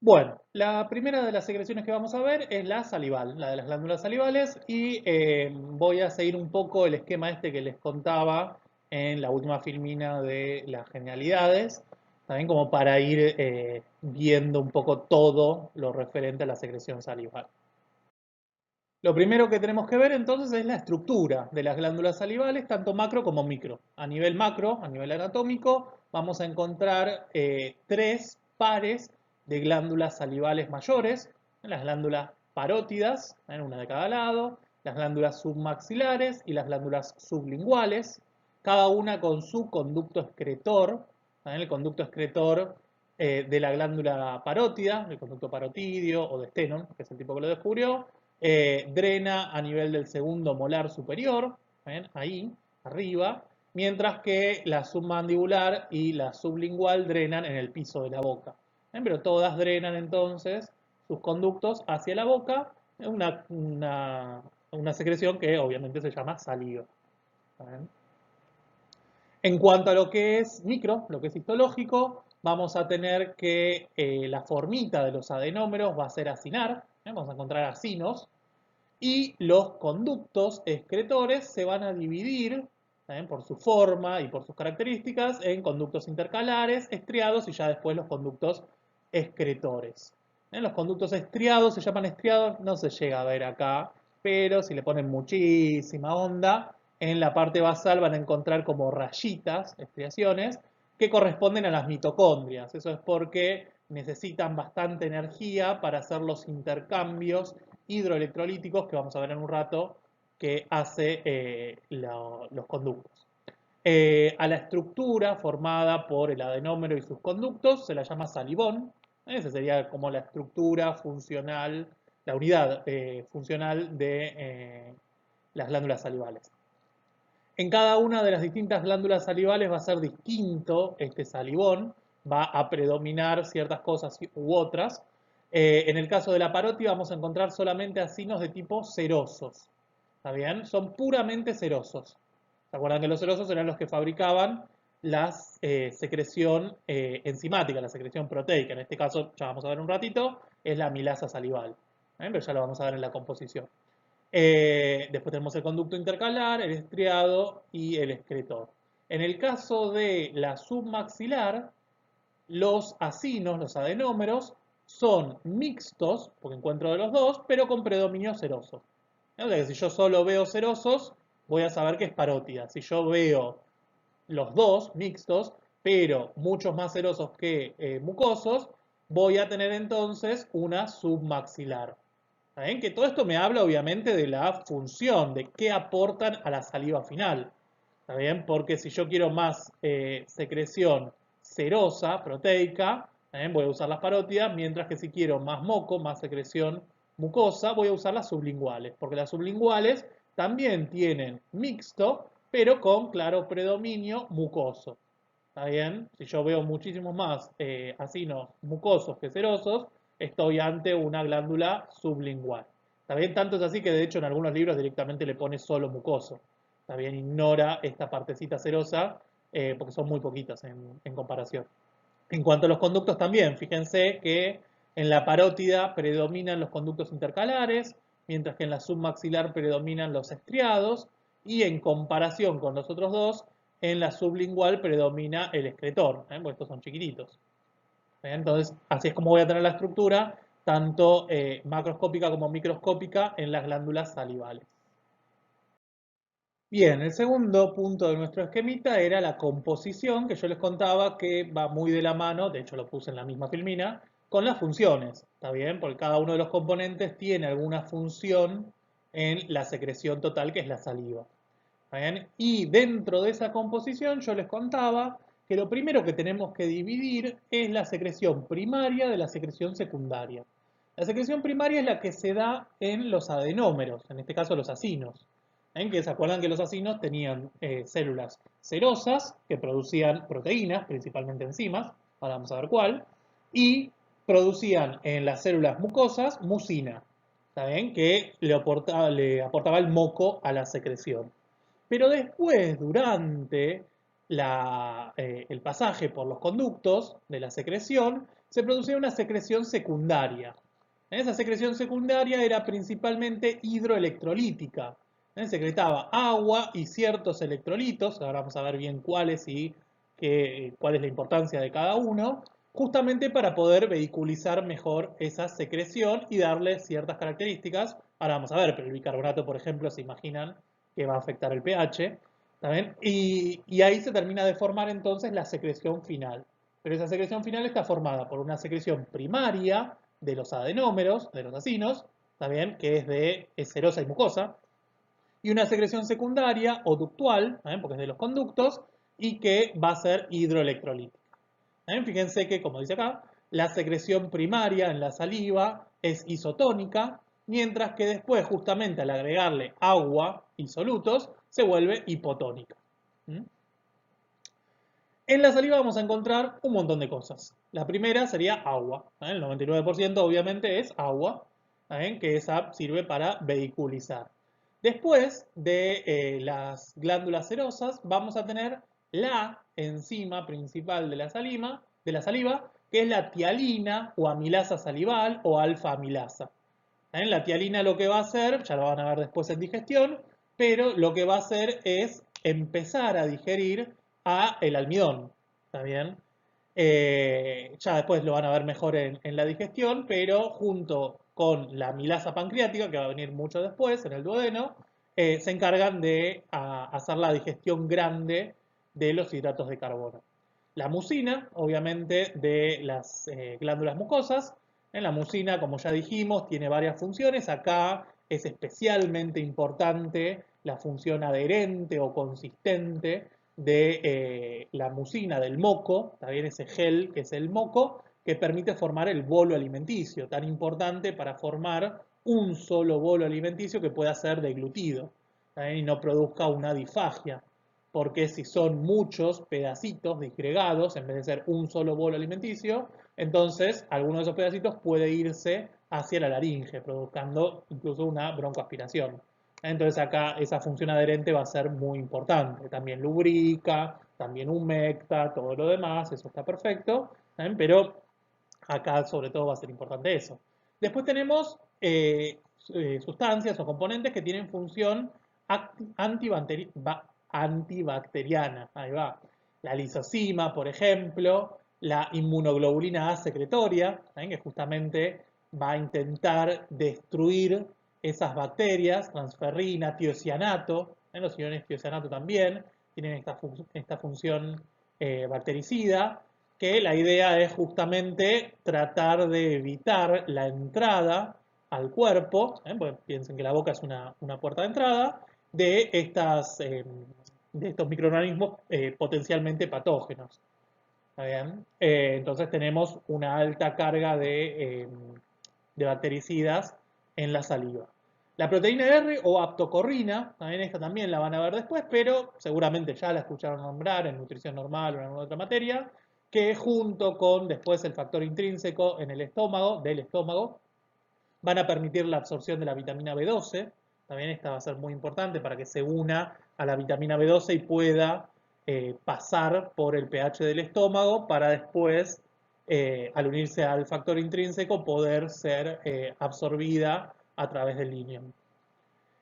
Bueno, la primera de las secreciones que vamos a ver es la salival, la de las glándulas salivales, y voy a seguir un poco el esquema este que les contaba en la última filmina de las genialidades, también como para ir viendo un poco todo lo referente a la secreción salival. Lo primero que tenemos que ver entonces es la estructura de las glándulas salivales, tanto macro como micro. A nivel macro, a nivel anatómico, vamos a encontrar tres pares de glándulas salivales mayores, las glándulas parótidas, una de cada lado, las glándulas submaxilares y las glándulas sublinguales, cada una con su conducto excretor, el conducto excretor de la glándula parótida, el conducto parotidio o de Stenon, que es el tipo que lo descubrió, drena a nivel del segundo molar superior, ¿ven? Ahí, arriba, mientras que la submandibular y la sublingual drenan en el piso de la boca. ¿Ven? Pero todas drenan entonces sus conductos hacia la boca, una secreción que obviamente se llama saliva. ¿Ven? En cuanto a lo que es micro, lo que es histológico, vamos a tener que la formita de los adenómeros va a ser acinar, vamos a encontrar acinos, y los conductos excretores se van a dividir por su forma y por sus características en conductos intercalares, estriados y ya después los conductos excretores. Los conductos estriados se llaman estriados, no se llega a ver acá, pero si le ponen muchísima onda, en la parte basal van a encontrar como rayitas, estriaciones, que corresponden a las mitocondrias. Eso es porque necesitan bastante energía para hacer los intercambios hidroelectrolíticos que vamos a ver en un rato que hace los conductos. A la estructura formada por el adenómero y sus conductos se la llama salivón. Esa sería como la estructura funcional, la unidad funcional de las glándulas salivales. En cada una de las distintas glándulas salivales va a ser distinto este salivón, va a predominar ciertas cosas u otras. En el caso de la parótida vamos a encontrar solamente acinos de tipo serosos. ¿Está bien? Son puramente serosos. ¿Se acuerdan que los serosos eran los que fabricaban la secreción enzimática, la secreción proteica? En este caso, ya vamos a ver un ratito, es la amilasa salival. Pero ya lo vamos a ver en la composición. Después tenemos el conducto intercalar, el estriado y el excretor. En el caso de la submaxilar, los acinos, los adenómeros, son mixtos, porque encuentro de los dos, pero con predominio seroso. O sea que si yo solo veo serosos, voy a saber que es parótida. Si yo veo los dos mixtos, pero muchos más serosos que mucosos, voy a tener entonces una submaxilar. ¿Está bien? Que todo esto me habla obviamente de la función, de qué aportan a la saliva final. ¿Está bien? Porque si yo quiero más secreción serosa, proteica, ¿está voy a usar las parótidas, mientras que si quiero más moco, más secreción mucosa, voy a usar las sublinguales, porque las sublinguales también tienen mixto, pero con claro predominio mucoso. ¿Está bien? Si yo veo muchísimos más acinos mucosos que serosos, estoy ante una glándula sublingual. ¿Está bien? Tanto es así que de hecho en algunos libros directamente le pone solo mucoso. ¿Está bien? Ignora esta partecita serosa porque son muy poquitas en comparación. En cuanto a los conductos también, fíjense que en la parótida predominan los conductos intercalares, mientras que en la submaxilar predominan los estriados, y en comparación con los otros dos, en la sublingual predomina el excretor, porque estos son chiquititos. Entonces, así es como voy a tener la estructura, tanto macroscópica como microscópica, en las glándulas salivales. Bien, el segundo punto de nuestro esquemita era la composición, que yo les contaba que va muy de la mano, de hecho lo puse en la misma filmina, con las funciones, ¿está bien? Porque cada uno de los componentes tiene alguna función en la secreción total, que es la saliva. ¿Está bien? Y dentro de esa composición yo les contaba que lo primero que tenemos que dividir es la secreción primaria de la secreción secundaria. La secreción primaria es la que se da en los adenómeros, en este caso los acinos. Que se acuerdan que los acinos tenían células serosas que producían proteínas, principalmente enzimas, ahora vamos a ver cuál, y producían en las células mucosas mucina, ¿está bien? Que le aportaba el moco a la secreción. Pero después, durante el pasaje por los conductos de la secreción, se producía una secreción secundaria. Esa secreción secundaria era principalmente hidroelectrolítica. Secretaba agua y ciertos electrolitos, ahora vamos a ver bien cuáles y cuál es la importancia de cada uno, justamente para poder vehiculizar mejor esa secreción y darle ciertas características. Ahora vamos a ver, pero el bicarbonato, por ejemplo, se imaginan que va a afectar el pH. ¿Está y ahí se termina de formar entonces la secreción final. Pero esa secreción final está formada por una secreción primaria de los adenómeros, de los acinos, ¿está bien? Que es serosa y mucosa, y una secreción secundaria o ductual, ¿está bien? Porque es de los conductos, y que va a ser hidroelectrolítica. Fíjense que, como dice acá, la secreción primaria en la saliva es isotónica, mientras que después, justamente al agregarle agua y solutos, se vuelve hipotónica. En la saliva vamos a encontrar un montón de cosas. La primera sería agua. El 99% obviamente es agua, que esa sirve para vehiculizar. Después de las glándulas serosas vamos a tener la enzima principal de la saliva, que es la tialina o amilasa salival o alfa-amilasa. La tialina lo que va a hacer, ya lo van a ver después en digestión, pero lo que va a hacer es empezar a digerir a el almidón, ¿está bien? Ya después lo van a ver mejor en la digestión, pero junto con la amilasa pancreática, que va a venir mucho después, en el duodeno, se encargan de hacer la digestión grande de los hidratos de carbono. La mucina, obviamente, de las glándulas mucosas. La mucina, como ya dijimos, tiene varias funciones. Acá es especialmente importante la función adherente o consistente de la mucina, del moco, también ese gel que es el moco, que permite formar el bolo alimenticio, tan importante para formar un solo bolo alimenticio que pueda ser deglutido y no produzca una disfagia. Porque si son muchos pedacitos disgregados, en vez de ser un solo bolo alimenticio, entonces alguno de esos pedacitos puede irse hacia la laringe, provocando incluso una broncoaspiración. Entonces acá esa función adherente va a ser muy importante. También lubrica, también humecta, todo lo demás, eso está perfecto. Pero acá sobre todo va a ser importante eso. Después tenemos sustancias o componentes que tienen función antibacteriana. Ahí va. La lisocima, por ejemplo, la inmunoglobulina A secretoria, que justamente va a intentar destruir esas bacterias, transferrina, tiocianato, los iones tiocianato también tienen esta función bactericida, que la idea es justamente tratar de evitar la entrada al cuerpo, porque piensen que la boca es una puerta de entrada, de estos microorganismos potencialmente patógenos. ¿Está bien? Entonces tenemos una alta carga de bactericidas en la saliva. La proteína R o aptocorrina, también esta también la van a ver después, pero seguramente ya la escucharon nombrar en nutrición normal o en alguna otra materia, que junto con después el factor intrínseco en el estómago, del estómago, van a permitir la absorción de la vitamina B12. También esta va a ser muy importante para que se una a la vitamina B12 y pueda pasar por el pH del estómago para después, al unirse al factor intrínseco, poder ser absorbida a través del líquen.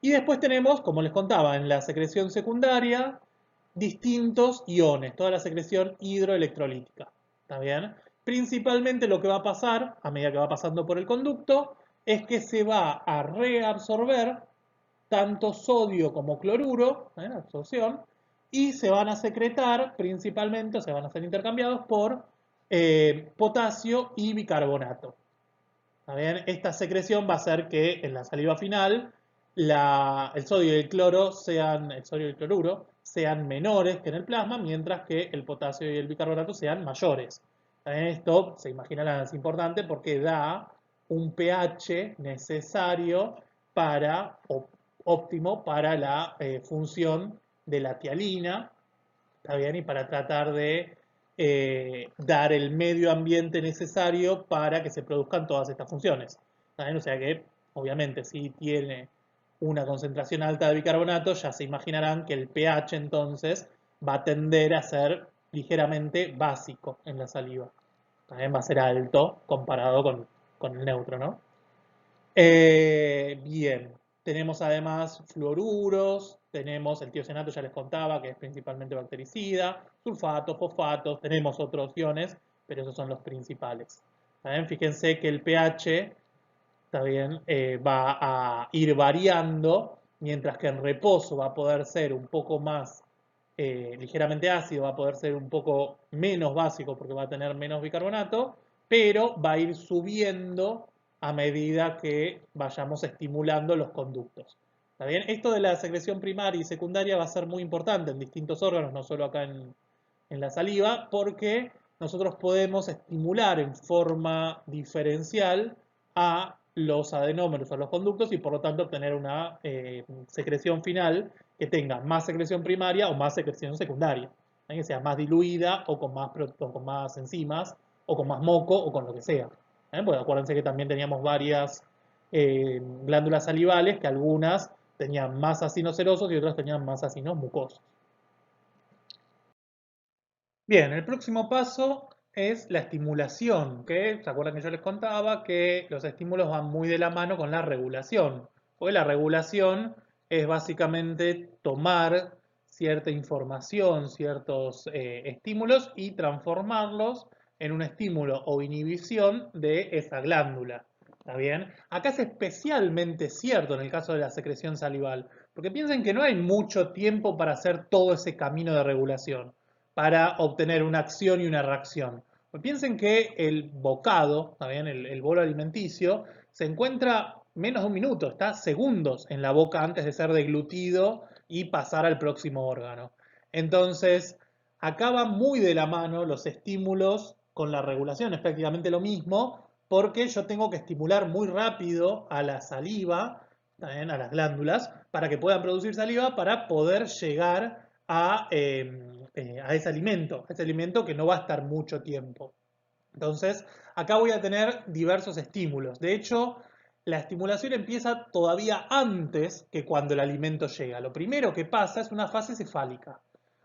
Y después tenemos, como les contaba, en la secreción secundaria, distintos iones, toda la secreción hidroelectrolítica. ¿Está bien? Principalmente lo que va a pasar, a medida que va pasando por el conducto, es que se va a reabsorber tanto sodio como cloruro, absorción, y se van a secretar principalmente, o se van a ser intercambiados por potasio y bicarbonato. ¿Está bien? Esta secreción va a hacer que en la saliva final el sodio y el sodio y el cloruro sean menores que en el plasma, mientras que el potasio y el bicarbonato sean mayores. Esto, se imaginarán, es importante porque da un pH necesario óptimo para la función de la tialina, ¿está bien? Y para tratar de dar el medio ambiente necesario para que se produzcan todas estas funciones. ¿Está bien? O sea que, obviamente, si tiene una concentración alta de bicarbonato, ya se imaginarán que el pH entonces va a tender a ser ligeramente básico en la saliva. también va a ser alto comparado con el neutro, ¿no? Bien, tenemos además fluoruros, tenemos el tiosinato, ya les contaba, que es principalmente bactericida, sulfatos, fosfatos, tenemos otros iones, pero esos son los principales. ¿Está Fíjense que el pH, está bien, va a ir variando, mientras que en reposo va a poder ser un poco más ligeramente ácido, va a poder ser un poco menos básico porque va a tener menos bicarbonato, pero va a ir subiendo a medida que vayamos estimulando los conductos. ¿Está bien? Esto de la secreción primaria y secundaria va a ser muy importante en distintos órganos, no solo acá en la saliva, porque nosotros podemos estimular en forma diferencial a los adenómeros, a los conductos, y por lo tanto obtener una secreción final que tenga más secreción primaria o más secreción secundaria, que sea más diluida o con más enzimas o con más moco o con lo que sea. Porque acuérdense que también teníamos varias glándulas salivales que algunas tenían más acinos serosos y otras tenían más acinos mucosos. Bien, el próximo paso es la estimulación, que se acuerdan que yo les contaba que los estímulos van muy de la mano con la regulación. Porque la regulación es básicamente tomar cierta información, ciertos estímulos y transformarlos en un estímulo o inhibición de esa glándula. ¿Está bien? Acá es especialmente cierto en el caso de la secreción salival, porque piensen que no hay mucho tiempo para hacer todo ese camino de regulación para obtener una acción y una reacción. Pues piensen que el bocado, ¿está el bolo alimenticio, se encuentra menos de un minuto, está segundos en la boca antes de ser deglutido y pasar al próximo órgano. Entonces, acá van muy de la mano los estímulos con la regulación, es prácticamente lo mismo, porque yo tengo que estimular muy rápido a la saliva, ¿también? A las glándulas, para que puedan producir saliva, para poder llegar a ese alimento que no va a estar mucho tiempo. Entonces, acá voy a tener diversos estímulos. De hecho, la estimulación empieza todavía antes que cuando el alimento llega. Lo primero que pasa es una fase cefálica.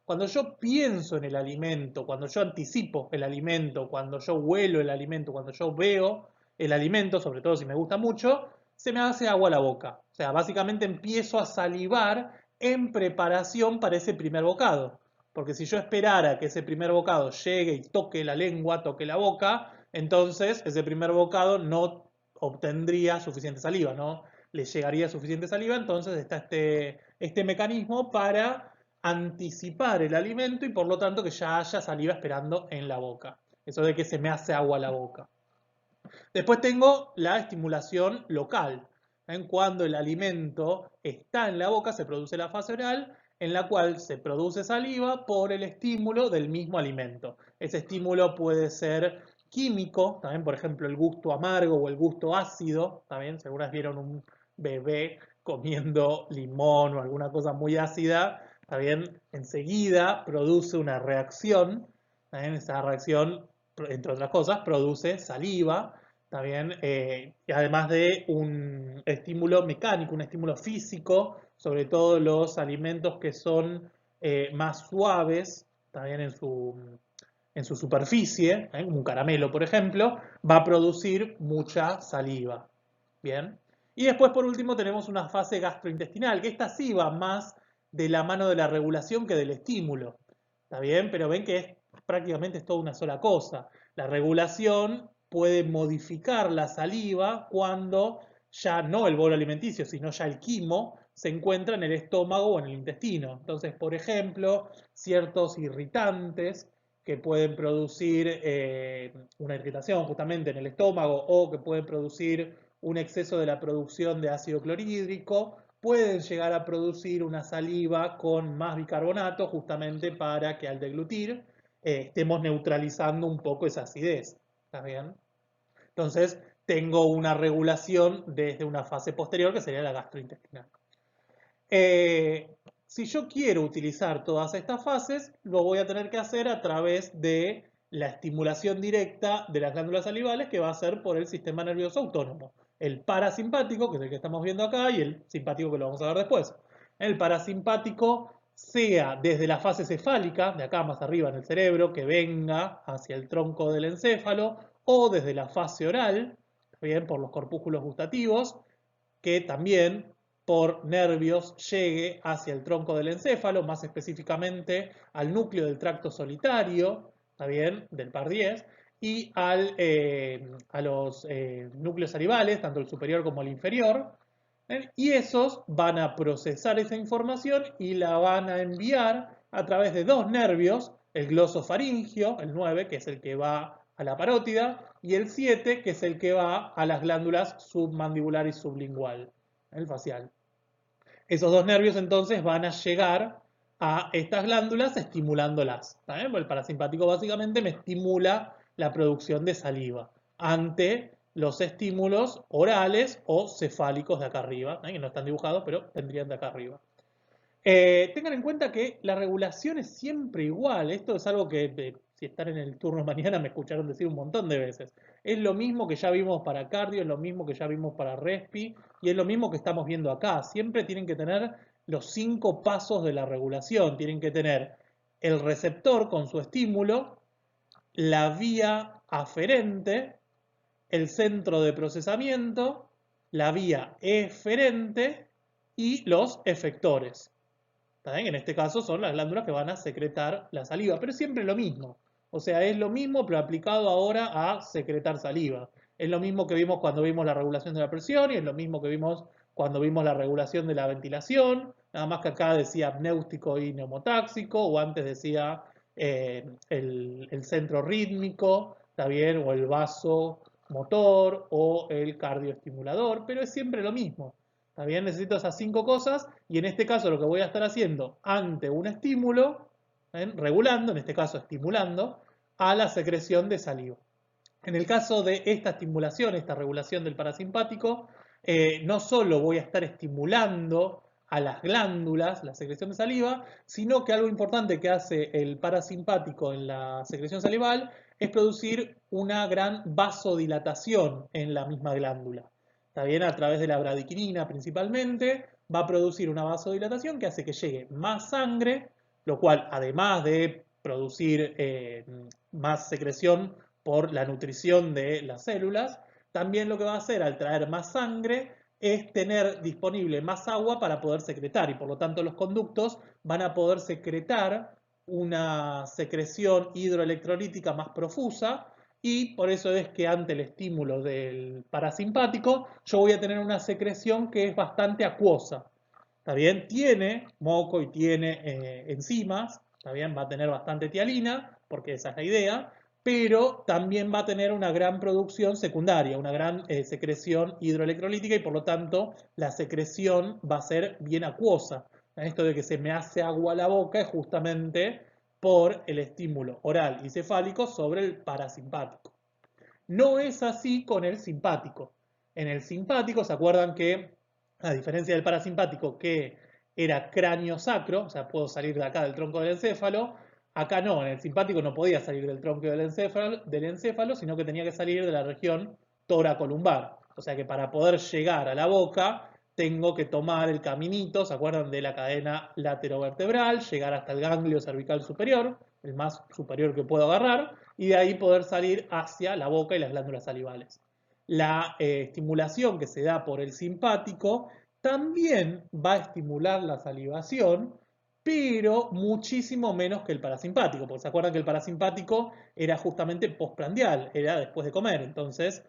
Cuando yo pienso en el alimento, cuando yo anticipo el alimento, cuando yo huelo el alimento, cuando yo veo el alimento, sobre todo si me gusta mucho, se me hace agua a la boca. O sea, básicamente empiezo a salivar en preparación para ese primer bocado. Porque si yo esperara que ese primer bocado llegue y toque la lengua, toque la boca, entonces ese primer bocado no obtendría suficiente saliva, no le llegaría suficiente saliva, entonces está este mecanismo para anticipar el alimento y por lo tanto que ya haya saliva esperando en la boca. Eso de que se me hace agua a la boca. Después tengo la estimulación local. Cuando el alimento está en la boca se produce la fase oral en la cual se produce saliva por el estímulo del mismo alimento. Ese estímulo puede ser químico, también por ejemplo el gusto amargo o el gusto ácido, también seguras vieron un bebé comiendo limón o alguna cosa muy ácida, también enseguida produce una reacción, también esa reacción, entre otras cosas, produce saliva, también, y además de un estímulo mecánico, un estímulo físico, sobre todo los alimentos que son más suaves, también en su superficie, como un caramelo, por ejemplo, va a producir mucha saliva. Bien. Y después, por último, tenemos una fase gastrointestinal, que esta sí va más de la mano de la regulación que del estímulo. ¿Está bien? Pero ven que prácticamente es toda una sola cosa. La regulación puede modificar la saliva cuando ya no el bolo alimenticio, sino ya el quimo se encuentra en el estómago o en el intestino. Entonces, por ejemplo, ciertos irritantes que pueden producir una irritación justamente en el estómago o que pueden producir un exceso de la producción de ácido clorhídrico, pueden llegar a producir una saliva con más bicarbonato justamente para que al deglutir estemos neutralizando un poco esa acidez. ¿Está bien? Entonces, tengo una regulación desde una fase posterior que sería la gastrointestinal. Si yo quiero utilizar todas estas fases, lo voy a tener que hacer a través de la estimulación directa de las glándulas salivales que va a ser por el sistema nervioso autónomo. El parasimpático, que es el que estamos viendo acá, y el simpático que lo vamos a ver después. El parasimpático sea desde la fase cefálica, de acá más arriba en el cerebro, que venga hacia el tronco del encéfalo, o desde la fase oral, bien, por los corpúsculos gustativos, que también por nervios llegue hacia el tronco del encéfalo, más específicamente al núcleo del tracto solitario, ¿está bien? Del par 10, y a los núcleos salivales, tanto el superior como el inferior, y esos van a procesar esa información y la van a enviar a través de dos nervios, el glosofaringio, el 9, que es el que va a la parótida, y el 7, que es el que va a las glándulas submandibular y sublingual, el facial. Esos dos nervios entonces van a llegar a estas glándulas estimulándolas. Porque el parasimpático básicamente me estimula la producción de saliva ante los estímulos orales o cefálicos de acá arriba, que no están dibujados, pero tendrían de acá arriba. Tengan en cuenta que la regulación es siempre igual. Esto es algo que si están en el turno mañana me escucharon decir un montón de veces. Es lo mismo que ya vimos para cardio, es lo mismo que ya vimos para respi y es lo mismo que estamos viendo acá. Siempre tienen que tener los 5 pasos de la regulación. Tienen que tener el receptor con su estímulo, la vía aferente, el centro de procesamiento, la vía eferente y los efectores. En este caso son las glándulas que van a secretar la saliva, pero es siempre lo mismo. O sea, es lo mismo, pero aplicado ahora a secretar saliva. Es lo mismo que vimos cuando vimos la regulación de la presión y es lo mismo que vimos cuando vimos la regulación de la ventilación. Nada más que acá decía apnéutico y neumotáxico, o antes decía el centro rítmico, ¿está bien? O el vaso motor o el cardioestimulador, pero es siempre lo mismo. ¿Está bien? Necesito esas 5 cosas y en este caso lo que voy a estar haciendo ante un estímulo, regulando, en este caso estimulando, a la secreción de saliva. En el caso de esta estimulación, esta regulación del parasimpático, no solo voy a estar estimulando a las glándulas la secreción de saliva, sino que algo importante que hace el parasimpático en la secreción salival es producir una gran vasodilatación en la misma glándula. Está bien, a través de la bradiquinina principalmente, va a producir una vasodilatación que hace que llegue más sangre, lo cual además de producir más secreción por la nutrición de las células, también lo que va a hacer al traer más sangre es tener disponible más agua para poder secretar y por lo tanto los conductos van a poder secretar una secreción hidroelectrolítica más profusa y por eso es que ante el estímulo del parasimpático yo voy a tener una secreción que es bastante acuosa. ¿Está bien? Tiene moco y tiene enzimas, ¿está bien? Va a tener bastante tialina, porque esa es la idea, pero también va a tener una gran producción secundaria, una gran secreción hidroelectrolítica y por lo tanto la secreción va a ser bien acuosa. Esto de que se me hace agua la boca es justamente por el estímulo oral y cefálico sobre el parasimpático. No es así con el simpático. En el simpático, ¿se acuerdan que, a diferencia del parasimpático que era cráneo sacro, o sea, puedo salir de acá del tronco del encéfalo, acá no, en el simpático no podía salir del tronco del encéfalo, sino que tenía que salir de la región toracolumbar. O sea que para poder llegar a la boca tengo que tomar el caminito, ¿se acuerdan de la cadena laterovertebral? Llegar hasta el ganglio cervical superior, el más superior que puedo agarrar, y de ahí poder salir hacia la boca y las glándulas salivales. La estimulación que se da por el simpático también va a estimular la salivación, pero muchísimo menos que el parasimpático, porque se acuerdan que el parasimpático era justamente postprandial, era después de comer, entonces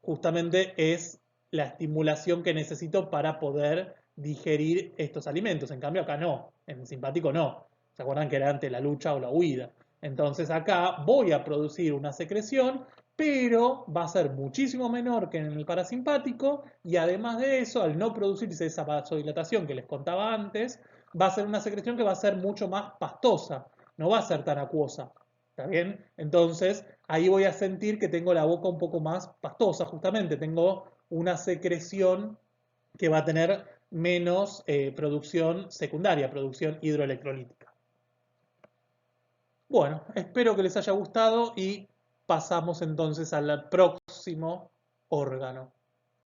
justamente es la estimulación que necesito para poder digerir estos alimentos. En cambio acá no, en el simpático no. ¿Se acuerdan que era ante la lucha o la huida? Entonces acá voy a producir una secreción, pero va a ser muchísimo menor que en el parasimpático y además de eso, al no producirse esa vasodilatación que les contaba antes, va a ser una secreción que va a ser mucho más pastosa, no va a ser tan acuosa. ¿Está bien? Entonces ahí voy a sentir que tengo la boca un poco más pastosa, justamente tengo una secreción que va a tener menos producción secundaria, producción hidroelectrolítica. Bueno, espero que les haya gustado y pasamos entonces al próximo órgano.